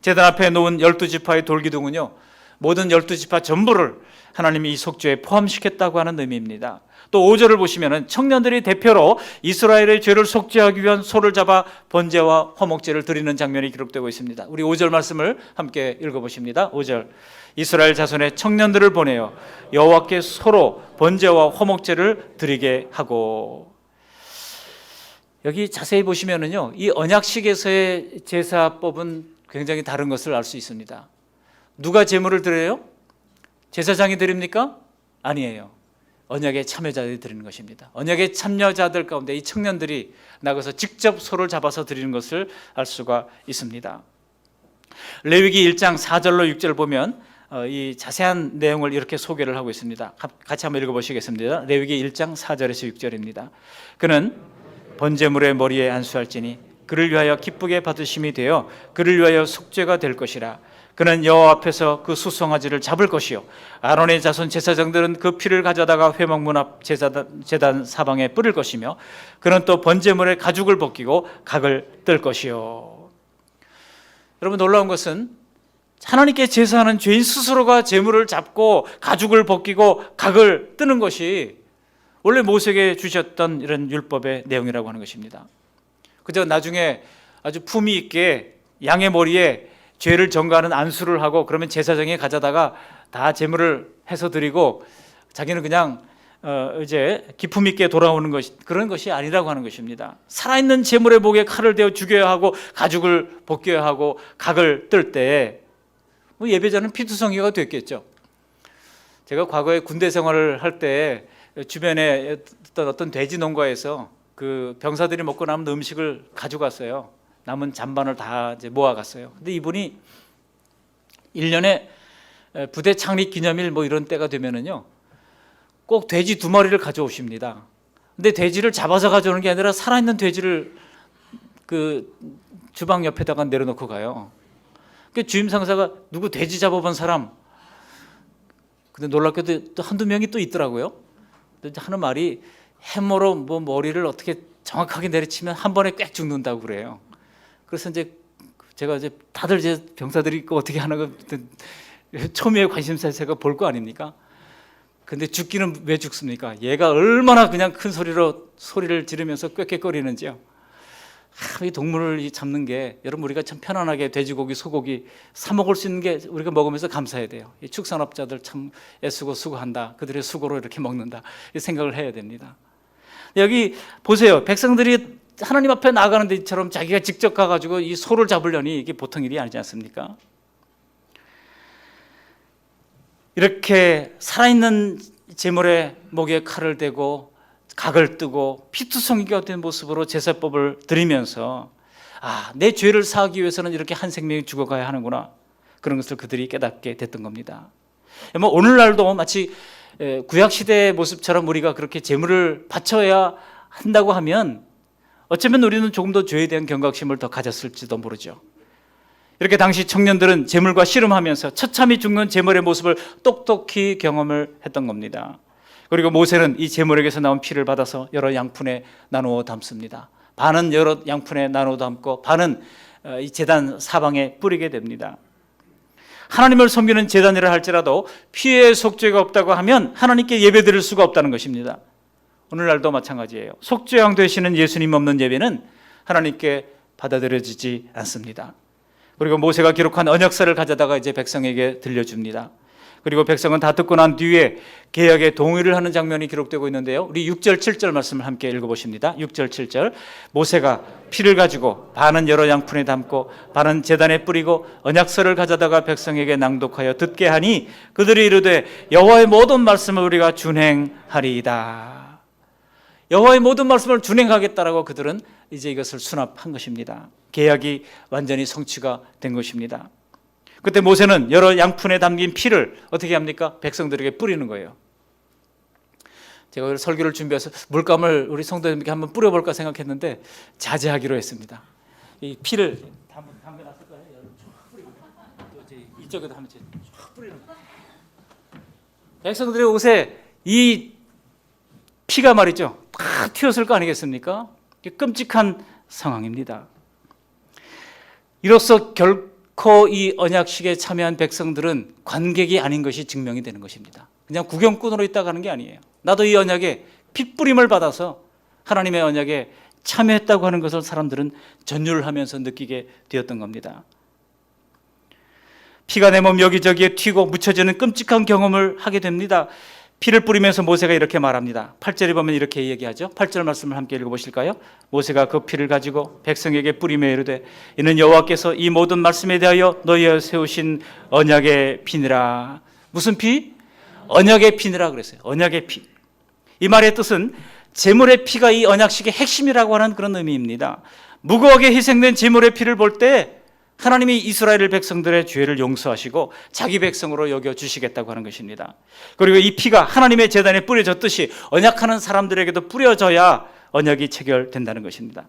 제단 앞에 놓은 12지파의 돌기둥은요, 모든 12지파 전부를 하나님이 이 속죄에 포함시켰다고 하는 의미입니다. 또 5절을 보시면 청년들이 대표로 이스라엘의 죄를 속죄하기 위한 소를 잡아 번제와 화목제를 드리는 장면이 기록되고 있습니다. 우리 5절 말씀을 함께 읽어보십니다. 5절, 이스라엘 자손의 청년들을 보내어 여호와께 소로 번제와 화목제를 드리게 하고. 여기 자세히 보시면은요, 이 언약식에서의 제사법은 굉장히 다른 것을 알 수 있습니다. 누가 제물을 드려요? 제사장이 드립니까? 아니에요. 언약의 참여자들이 드리는 것입니다. 언약의 참여자들 가운데 이 청년들이 나가서 직접 소를 잡아서 드리는 것을 알 수가 있습니다. 레위기 1장 4절로 6절 보면 이 자세한 내용을 이렇게 소개를 하고 있습니다. 같이 한번 읽어보시겠습니다. 레위기 1장 4절에서 6절입니다. 그는 번제물의 머리에 안수할지니 그를 위하여 기쁘게 받으심이 되어 그를 위하여 속죄가 될 것이라. 그는 여호와 앞에서 그 수송아지를 잡을 것이요 아론의 자손 제사장들은 그 피를 가져다가 회막문 앞 제단 사방에 뿌릴 것이며 그는 또 번제물의 가죽을 벗기고 각을 뜰 것이요. 여러분, 놀라운 것은 하나님께 제사하는 죄인 스스로가 제물을 잡고 가죽을 벗기고 각을 뜨는 것이 원래 모세에게 주셨던 이런 율법의 내용이라고 하는 것입니다. 그저 나중에 아주 품위 있게 양의 머리에 죄를 전가하는 안수를 하고 그러면 제사장이 가져다가 다 제물을 해서 드리고 자기는 그냥 이제 기품 있게 돌아오는 것이, 그런 것이 아니라고 하는 것입니다. 살아있는 제물의 목에 칼을 대어 죽여야 하고 가죽을 벗겨야 하고 각을 뜰 때 예배자는 피투성이가 됐겠죠. 제가 과거에 군대 생활을 할 때 주변에 어떤 돼지 농가에서 그 병사들이 먹고 남은 음식을 가져갔어요. 남은 잔반을 다 이제 모아갔어요. 근데 이분이 1년에 부대 창립 기념일 뭐 이런 때가 되면은요, 꼭 돼지 2마리를 가져오십니다. 근데 돼지를 잡아서 가져오는 게 아니라 살아있는 돼지를 그 주방 옆에다가 내려놓고 가요. 그 주임 상사가 누구 돼지 잡아본 사람? 근데 놀랍게도 또 한두 명이 또 있더라고요. 근데 하는 말이 해머로 뭐 머리를 어떻게 정확하게 내리치면 한 번에 꽥 죽는다고 그래요. 그래서 이제 제가 이제 다들 이제 병사들이 어떻게 하나 그 초미의 관심사에 제가 볼 거 아닙니까? 근데 죽기는 왜 죽습니까? 얘가 얼마나 그냥 큰 소리를 지르면서 꽥꽥거리는지요. 이 동물을 잡는 게, 여러분 우리가 참 편안하게 돼지고기, 소고기 사 먹을 수 있는 게 우리가 먹으면서 감사해야 돼요. 이 축산업자들 참 애쓰고 수고한다. 그들의 수고로 이렇게 먹는다. 이 생각을 해야 됩니다. 여기 보세요. 백성들이 하나님 앞에 나가는 데처럼 자기가 직접 가가지고 이 소를 잡으려니 이게 보통 일이 아니지 않습니까? 이렇게 살아있는 제물의 목에 칼을 대고 각을 뜨고 피투성이가 된 모습으로 제사법을 드리면서, 내 죄를 사하기 위해서는 이렇게 한 생명이 죽어가야 하는구나, 그런 것을 그들이 깨닫게 됐던 겁니다. 뭐 오늘날도 마치 구약시대의 모습처럼 우리가 그렇게 제물을 바쳐야 한다고 하면 어쩌면 우리는 조금 더 죄에 대한 경각심을 더 가졌을지도 모르죠. 이렇게 당시 청년들은 제물과 씨름하면서 처참히 죽는 제물의 모습을 똑똑히 경험을 했던 겁니다. 그리고 모세는 이 제물에게서 나온 피를 받아서 여러 양푼에 나누어 담습니다. 반은 여러 양푼에 나누어 담고 반은 이 제단 사방에 뿌리게 됩니다. 하나님을 섬기는 제단이라 할지라도 피의 속죄가 없다고 하면 하나님께 예배드릴 수가 없다는 것입니다. 오늘날도 마찬가지예요. 속죄왕 되시는 예수님 없는 예배는 하나님께 받아들여지지 않습니다. 그리고 모세가 기록한 언약서를 가져다가 이제 백성에게 들려줍니다. 그리고 백성은 다 듣고 난 뒤에 계약에 동의를 하는 장면이 기록되고 있는데요, 우리 6절 7절 말씀을 함께 읽어보십니다. 6절 7절. 모세가 피를 가지고 반은 여러 양푼에 담고 반은 제단에 뿌리고 언약서를 가져다가 백성에게 낭독하여 듣게 하니 그들이 이르되 여호와의 모든 말씀을 우리가 준행하리이다. 여호와의 모든 말씀을 준행하겠다라고 그들은 이제 이것을 수납한 것입니다. 계약이 완전히 성취가 된 것입니다. 그때 모세는 여러 양푼에 담긴 피를 어떻게 합니까? 백성들에게 뿌리는 거예요. 제가 설교를 준비해서 물감을 우리 성도님께 한번 뿌려볼까 생각했는데 자제하기로 했습니다. 이 피를 담겨놨을 거예요. 쫙 뿌리고 또 이쪽에도 한번 쫙 뿌리는 거예요. 백성들의 옷에 이 피가 말이죠, 다 튀었을 거 아니겠습니까? 끔찍한 상황입니다. 이로써 결코 이 언약식에 참여한 백성들은 관객이 아닌 것이 증명이 되는 것입니다. 그냥 구경꾼으로 있다 가는 게 아니에요. 나도 이 언약에 핏뿌림을 받아서 하나님의 언약에 참여했다고 하는 것을 사람들은 전율하면서 느끼게 되었던 겁니다. 피가 내 몸 여기저기에 튀고 묻혀지는 끔찍한 경험을 하게 됩니다. 피를 뿌리면서 모세가 이렇게 말합니다. 8절에 보면 이렇게 얘기하죠. 8절 말씀을 함께 읽어보실까요? 모세가 그 피를 가지고 백성에게 뿌리며 이르되 이는 여호와께서 이 모든 말씀에 대하여 너희에 세우신 언약의 피니라. 무슨 피? 언약의 피니라 그랬어요. 언약의 피. 이 말의 뜻은 제물의 피가 이 언약식의 핵심이라고 하는 그런 의미입니다. 무고하게 희생된 제물의 피를 볼 때 하나님이 이스라엘 백성들의 죄를 용서하시고 자기 백성으로 여겨주시겠다고 하는 것입니다. 그리고 이 피가 하나님의 제단에 뿌려졌듯이 언약하는 사람들에게도 뿌려져야 언약이 체결된다는 것입니다.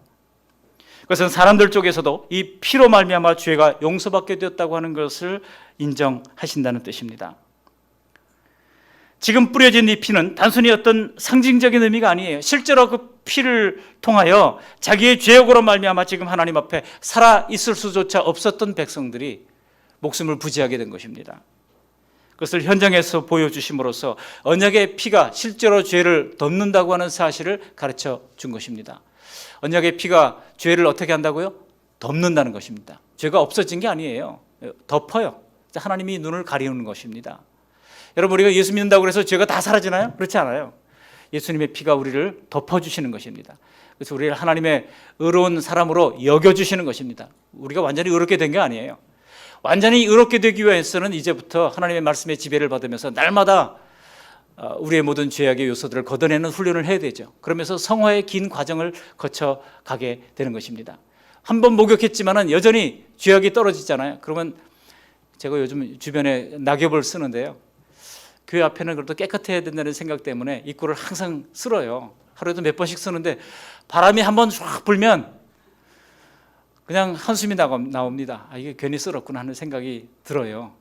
그것은 사람들 쪽에서도 이 피로 말미암아 죄가 용서받게 되었다고 하는 것을 인정하신다는 뜻입니다. 지금 뿌려진 이 피는 단순히 어떤 상징적인 의미가 아니에요. 실제로 그 피를 통하여 자기의 죄악으로 말미암아 지금 하나님 앞에 살아 있을 수조차 없었던 백성들이 목숨을 부지하게 된 것입니다. 그것을 현장에서 보여주심으로써 언약의 피가 실제로 죄를 덮는다고 하는 사실을 가르쳐 준 것입니다. 언약의 피가 죄를 어떻게 한다고요? 덮는다는 것입니다. 죄가 없어진 게 아니에요. 덮어요. 하나님이 눈을 가리우는 것입니다. 여러분, 우리가 예수 믿는다고 해서 죄가 다 사라지나요? 그렇지 않아요. 예수님의 피가 우리를 덮어주시는 것입니다. 그래서 우리를 하나님의 의로운 사람으로 여겨주시는 것입니다. 우리가 완전히 의롭게 된 게 아니에요. 완전히 의롭게 되기 위해서는 이제부터 하나님의 말씀의 지배를 받으면서 날마다 우리의 모든 죄악의 요소들을 걷어내는 훈련을 해야 되죠. 그러면서 성화의 긴 과정을 거쳐 가게 되는 것입니다. 한번 목욕했지만은 여전히 죄악이 떨어지잖아요. 그러면 제가 요즘 주변에 낙엽을 쓰는데요. 교회 앞에는 그래도 깨끗해야 된다는 생각 때문에 입구를 항상 쓸어요. 하루에도 몇 번씩 쓰는데 바람이 한번 쫙 불면 그냥 한숨이 나옵니다. 이게 괜히 쓸었구나 하는 생각이 들어요.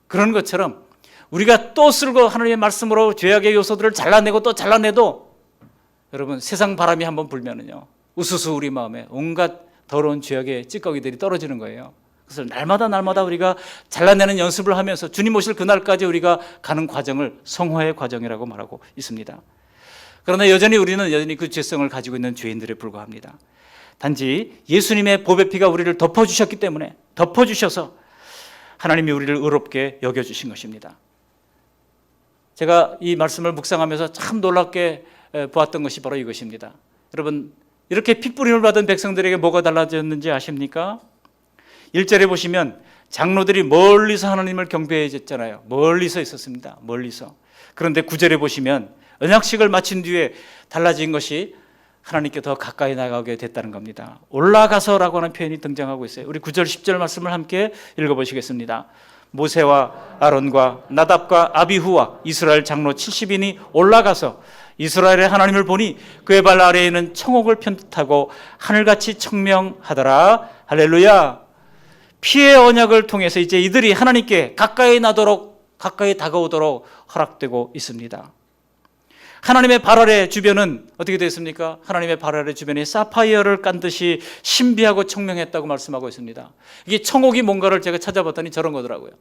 그런 것처럼 우리가 또 쓸고 하나님의 말씀으로 죄악의 요소들을 잘라내고 또 잘라내도 여러분 세상 바람이 한번 불면은요 우수수 우리 마음에 온갖 더러운 죄악의 찌꺼기들이 떨어지는 거예요. 그래서 날마다 우리가 잘라내는 연습을 하면서 주님 오실 그날까지 우리가 가는 과정을 성화의 과정이라고 말하고 있습니다. 그러나 여전히 우리는 그 죄성을 가지고 있는 죄인들에 불과합니다. 단지 예수님의 보배 피가 우리를 덮어주셨기 때문에 덮어주셔서 하나님이 우리를 의롭게 여겨주신 것입니다. 제가 이 말씀을 묵상하면서 참 놀랍게 보았던 것이 바로 이것입니다. 여러분 이렇게 핏부림을 받은 백성들에게 뭐가 달라졌는지 아십니까? 1절에 보시면 장로들이 멀리서 하나님을 경배했잖아요. 멀리서 있었습니다. 멀리서. 그런데 9절에 보시면 언약식을 마친 뒤에 달라진 것이 하나님께 더 가까이 나가게 됐다는 겁니다. 올라가서라고 하는 표현이 등장하고 있어요. 우리 9절 10절 말씀을 함께 읽어보시겠습니다. 모세와 아론과 나답과 아비후와 이스라엘 장로 70인이 올라가서 이스라엘의 하나님을 보니 그의 발 아래에 있는 청옥을 편듯하고 하늘같이 청명하더라. 할렐루야. 피의 언약을 통해서 이제 이들이 하나님께 가까이 다가오도록 허락되고 있습니다. 하나님의 발 아래 주변은 어떻게 됐습니까? 하나님의 발 아래 주변이 사파이어를 깐 듯이 신비하고 청명했다고 말씀하고 있습니다. 이게 청옥이 뭔가를 제가 찾아봤더니 저런 거더라고요.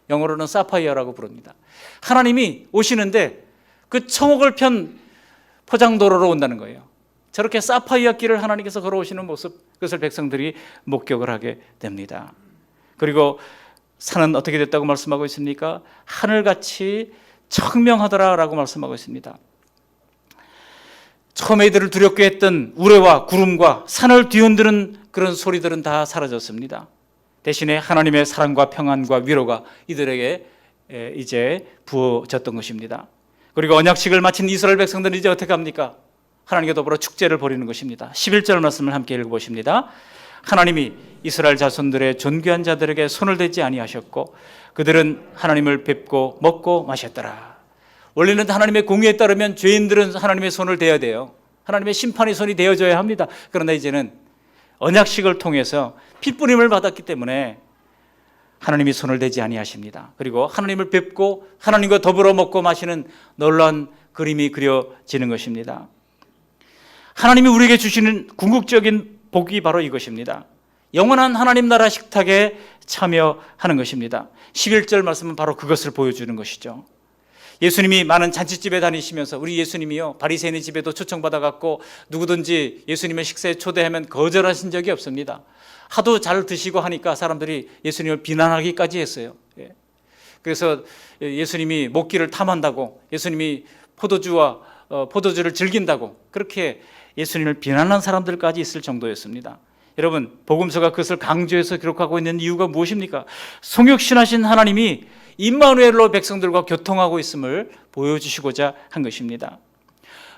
영어로는 사파이어라고 부릅니다. 하나님이 오시는데 그 청옥을 편 포장도로로 온다는 거예요. 저렇게 사파이어 길을 하나님께서 걸어오시는 모습, 그것을 백성들이 목격을 하게 됩니다. 그리고 산은 어떻게 됐다고 말씀하고 있습니까? 하늘같이 청명하더라라고 말씀하고 있습니다. 처음에 이들을 두렵게 했던 우레와 구름과 산을 뒤흔드는 그런 소리들은 다 사라졌습니다. 대신에 하나님의 사랑과 평안과 위로가 이들에게 이제 부어졌던 것입니다. 그리고 언약식을 마친 이스라엘 백성들은 이제 어떻게 합니까? 하나님과 더불어 축제를 벌이는 것입니다. 11절 말씀을 함께 읽어보십니다. 하나님이 이스라엘 자손들의 존귀한 자들에게 손을 대지 아니하셨고 그들은 하나님을 뵙고 먹고 마셨더라. 원래는 하나님의 공의에 따르면 죄인들은 하나님의 손을 대야 돼요. 하나님의 심판의 손이 되어져야 합니다. 그러나 이제는 언약식을 통해서 핏부림을 받았기 때문에 하나님이 손을 대지 아니하십니다. 그리고 하나님을 뵙고 하나님과 더불어 먹고 마시는 놀라운 그림이 그려지는 것입니다. 하나님이 우리에게 주시는 궁극적인 복이 바로 이것입니다. 영원한 하나님 나라 식탁에 참여하는 것입니다. 11절 말씀은 바로 그것을 보여주는 것이죠. 예수님이 많은 잔치집에 다니시면서 우리 예수님이요 바리새인의 집에도 초청받아갖고 누구든지 예수님의 식사에 초대하면 거절하신 적이 없습니다. 하도 잘 드시고 하니까 사람들이 예수님을 비난하기까지 했어요. 그래서 예수님이 목기를 탐한다고, 예수님이 포도주를 즐긴다고 그렇게 예수님을 비난한 사람들까지 있을 정도였습니다. 여러분, 복음서가 그것을 강조해서 기록하고 있는 이유가 무엇입니까? 성육신하신 하나님이 임마누엘로 백성들과 교통하고 있음을 보여주시고자 한 것입니다.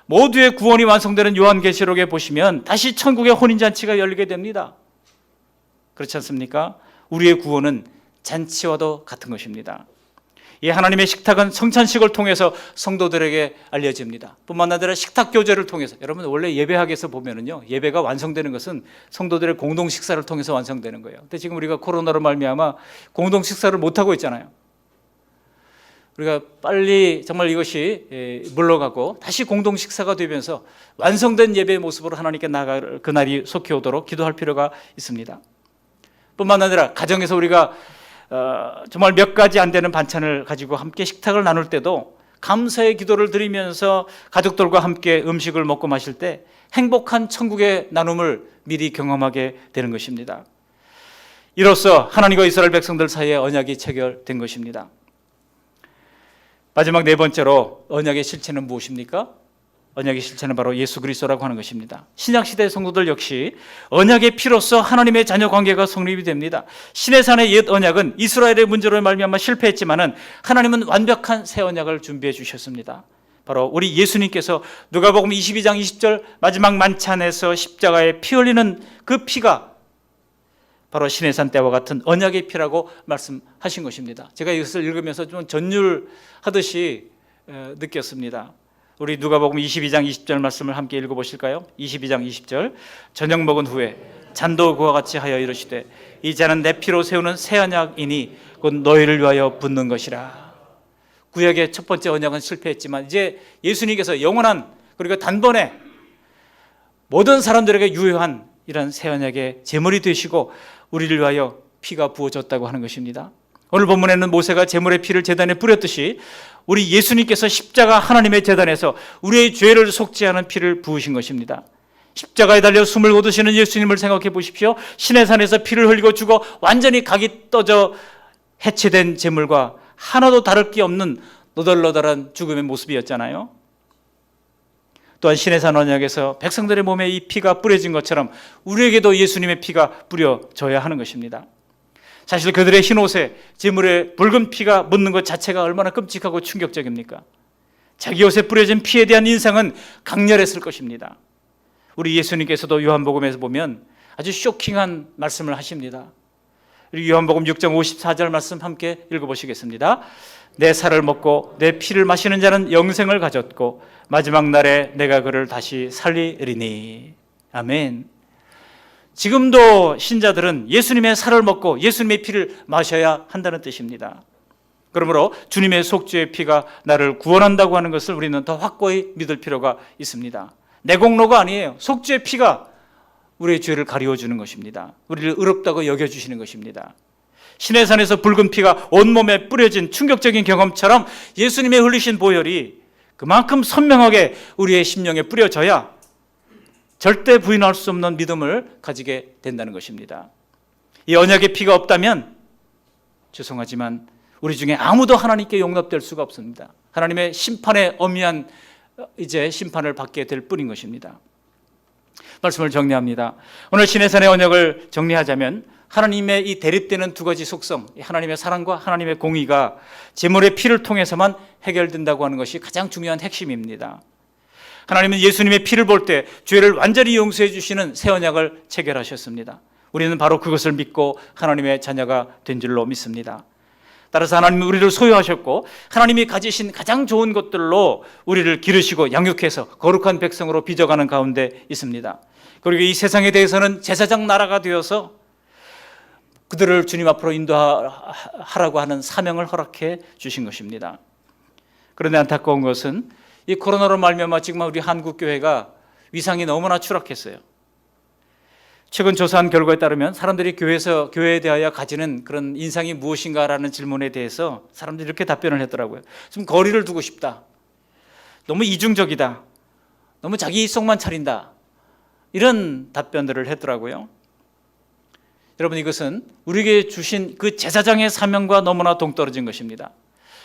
모두의 구원이 완성되는 요한계시록에 보시면 다시 천국의 혼인잔치가 열리게 됩니다. 그렇지 않습니까? 우리의 구원은 잔치와도 같은 것입니다. 이 하나님의 식탁은 성찬식을 통해서 성도들에게 알려집니다. 뿐만 아니라 식탁 교제를 통해서, 여러분 원래 예배학에서 보면은요, 예배가 완성되는 것은 성도들의 공동 식사를 통해서 완성되는 거예요. 근데 지금 우리가 코로나로 말미암아 공동 식사를 못 하고 있잖아요. 우리가 빨리 정말 이것이 물러가고 다시 공동 식사가 되면서 완성된 예배의 모습으로 하나님께 나아갈 그날이 속히 오도록 기도할 필요가 있습니다. 뿐만 아니라 가정에서 우리가 정말 몇 가지 안 되는 반찬을 가지고 함께 식탁을 나눌 때도 감사의 기도를 드리면서 가족들과 함께 음식을 먹고 마실 때 행복한 천국의 나눔을 미리 경험하게 되는 것입니다. 이로써 하나님과 이스라엘 백성들 사이에 언약이 체결된 것입니다. 마지막 네 번째로 언약의 실체는 무엇입니까? 언약의 실체는 바로 예수 그리스도라고 하는 것입니다. 신약시대 성도들 역시 언약의 피로써 하나님의 자녀 관계가 성립이 됩니다. 시내산의 옛 언약은 이스라엘의 문제로 말미암아 실패했지만은 하나님은 완벽한 새 언약을 준비해 주셨습니다. 바로 우리 예수님께서 누가복음 22장 20절 마지막 만찬에서 십자가에 피 흘리는 그 피가 바로 시내산 때와 같은 언약의 피라고 말씀하신 것입니다. 제가 이것을 읽으면서 좀 전율하듯이 느꼈습니다. 우리 누가복음 22장 20절 말씀을 함께 읽어보실까요? 22장 20절. 저녁 먹은 후에 잔도 그와 같이 하여 이르시되 이 잔은 내 피로 세우는 새 언약이니 곧 너희를 위하여 붓는 것이라. 구약의 첫 번째 언약은 실패했지만 이제 예수님께서 영원한 그리고 단번에 모든 사람들에게 유효한 이런 새 언약의 제물이 되시고 우리를 위하여 피가 부어졌다고 하는 것입니다. 오늘 본문에는 모세가 제물의 피를 제단에 뿌렸듯이 우리 예수님께서 십자가 하나님의 제단에서 우리의 죄를 속죄하는 피를 부으신 것입니다. 십자가에 달려 숨을 거두시는 예수님을 생각해 보십시오. 시내산에서 피를 흘리고 죽어 완전히 각이 떠져 해체된 제물과 하나도 다를 게 없는 너덜너덜한 죽음의 모습이었잖아요. 또한 시내산 언약에서 백성들의 몸에 이 피가 뿌려진 것처럼 우리에게도 예수님의 피가 뿌려져야 하는 것입니다. 사실 그들의 흰 옷에 제물에 붉은 피가 묻는 것 자체가 얼마나 끔찍하고 충격적입니까? 자기 옷에 뿌려진 피에 대한 인상은 강렬했을 것입니다. 우리 예수님께서도 요한복음에서 보면 아주 쇼킹한 말씀을 하십니다. 우리 요한복음 6장 54절 말씀 함께 읽어보시겠습니다. 내 살을 먹고 내 피를 마시는 자는 영생을 가졌고 마지막 날에 내가 그를 다시 살리리니. 아멘. 지금도 신자들은 예수님의 살을 먹고 예수님의 피를 마셔야 한다는 뜻입니다. 그러므로 주님의 속죄의 피가 나를 구원한다고 하는 것을 우리는 더 확고히 믿을 필요가 있습니다. 내 공로가 아니에요. 속죄의 피가 우리의 죄를 가리워주는 것입니다. 우리를 의롭다고 여겨주시는 것입니다. 시내산에서 붉은 피가 온몸에 뿌려진 충격적인 경험처럼 예수님의 흘리신 보혈이 그만큼 선명하게 우리의 심령에 뿌려져야 절대 부인할 수 없는 믿음을 가지게 된다는 것입니다. 이 언약의 피가 없다면 죄송하지만 우리 중에 아무도 하나님께 용납될 수가 없습니다. 하나님의 심판에 엄미한 이제 심판을 받게 될 뿐인 것입니다. 말씀을 정리합니다. 오늘 시내산의 언약을 정리하자면 하나님의 이 대립되는 두 가지 속성, 하나님의 사랑과 하나님의 공의가 제물의 피를 통해서만 해결된다고 하는 것이 가장 중요한 핵심입니다. 하나님은 예수님의 피를 볼 때 죄를 완전히 용서해 주시는 새 언약을 체결하셨습니다. 우리는 바로 그것을 믿고 하나님의 자녀가 된 줄로 믿습니다. 따라서 하나님은 우리를 소유하셨고 하나님이 가지신 가장 좋은 것들로 우리를 기르시고 양육해서 거룩한 백성으로 빚어가는 가운데 있습니다. 그리고 이 세상에 대해서는 제사장 나라가 되어서 그들을 주님 앞으로 인도하라고 하는 사명을 허락해 주신 것입니다. 그런데 안타까운 것은 이 코로나로 말미암아 지금 우리 한국 교회가 위상이 너무나 추락했어요. 최근 조사한 결과에 따르면 사람들이 교회에 대하여 가지는 그런 인상이 무엇인가라는 질문에 대해서 사람들이 이렇게 답변을 했더라고요. 좀 거리를 두고 싶다. 너무 이중적이다. 너무 자기 속만 차린다. 이런 답변들을 했더라고요. 여러분, 이것은 우리에게 주신 그 제사장의 사명과 너무나 동떨어진 것입니다.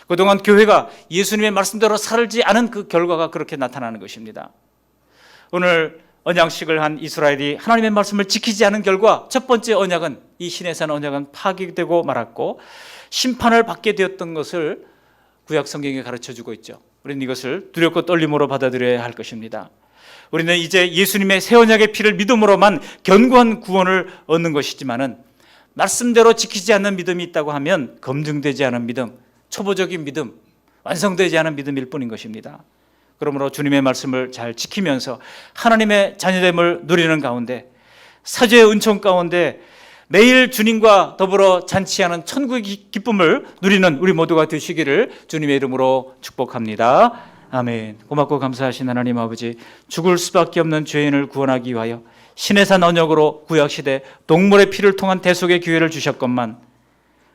그동안 교회가 예수님의 말씀대로 살지 않은 그 결과가 그렇게 나타나는 것입니다. 오늘 언약식을 한 이스라엘이 하나님의 말씀을 지키지 않은 결과 첫 번째 언약은 이 시내산 언약은 파기되고 말았고 심판을 받게 되었던 것을 구약 성경이 가르쳐주고 있죠. 우리는 이것을 두렵고 떨림으로 받아들여야 할 것입니다. 우리는 이제 예수님의 새 언약의 피를 믿음으로만 견고한 구원을 얻는 것이지만은 말씀대로 지키지 않는 믿음이 있다고 하면 검증되지 않은 믿음, 초보적인 믿음, 완성되지 않은 믿음일 뿐인 것입니다. 그러므로 주님의 말씀을 잘 지키면서 하나님의 자녀됨을 누리는 가운데 사죄의 은총 가운데 매일 주님과 더불어 잔치하는 천국의 기쁨을 누리는 우리 모두가 되시기를 주님의 이름으로 축복합니다. 아멘. 고맙고 감사하신 하나님 아버지, 죽을 수밖에 없는 죄인을 구원하기 위하여 시내산 언약으로 구약시대 동물의 피를 통한 대속의 기회를 주셨건만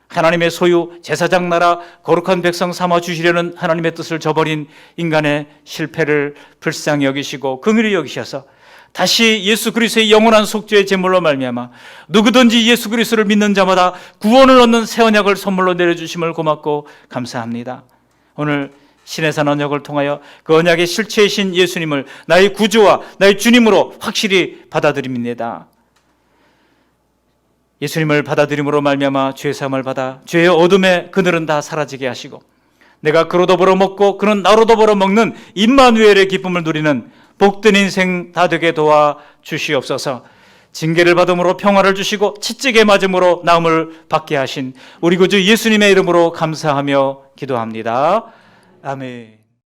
하나님의 소유 제사장 나라 거룩한 백성 삼아 주시려는 하나님의 뜻을 저버린 인간의 실패를 불쌍히 여기시고 긍휼히 여기셔서 다시 예수 그리스도의 영원한 속죄의 제물로 말미암아 누구든지 예수 그리스도를 믿는 자마다 구원을 얻는 새 언약을 선물로 내려주심을 고맙고 감사합니다. 오늘 신의 산 언약을 통하여 그 언약의 실체이신 예수님을 나의 구주와 나의 주님으로 확실히 받아들입니다. 예수님을 받아들임으로 말미암아 죄 사함을 받아 죄의 어둠의 그늘은 다 사라지게 하시고 내가 그로 더불어 먹고 그는 나로 더불어 먹는 임마누엘의 기쁨을 누리는 복된 인생 다 되게 도와 주시옵소서. 징계를 받음으로 평화를 주시고 채찍에 맞음으로 나음을 받게 하신 우리 구주 예수님의 이름으로 감사하며 기도합니다. 아멘.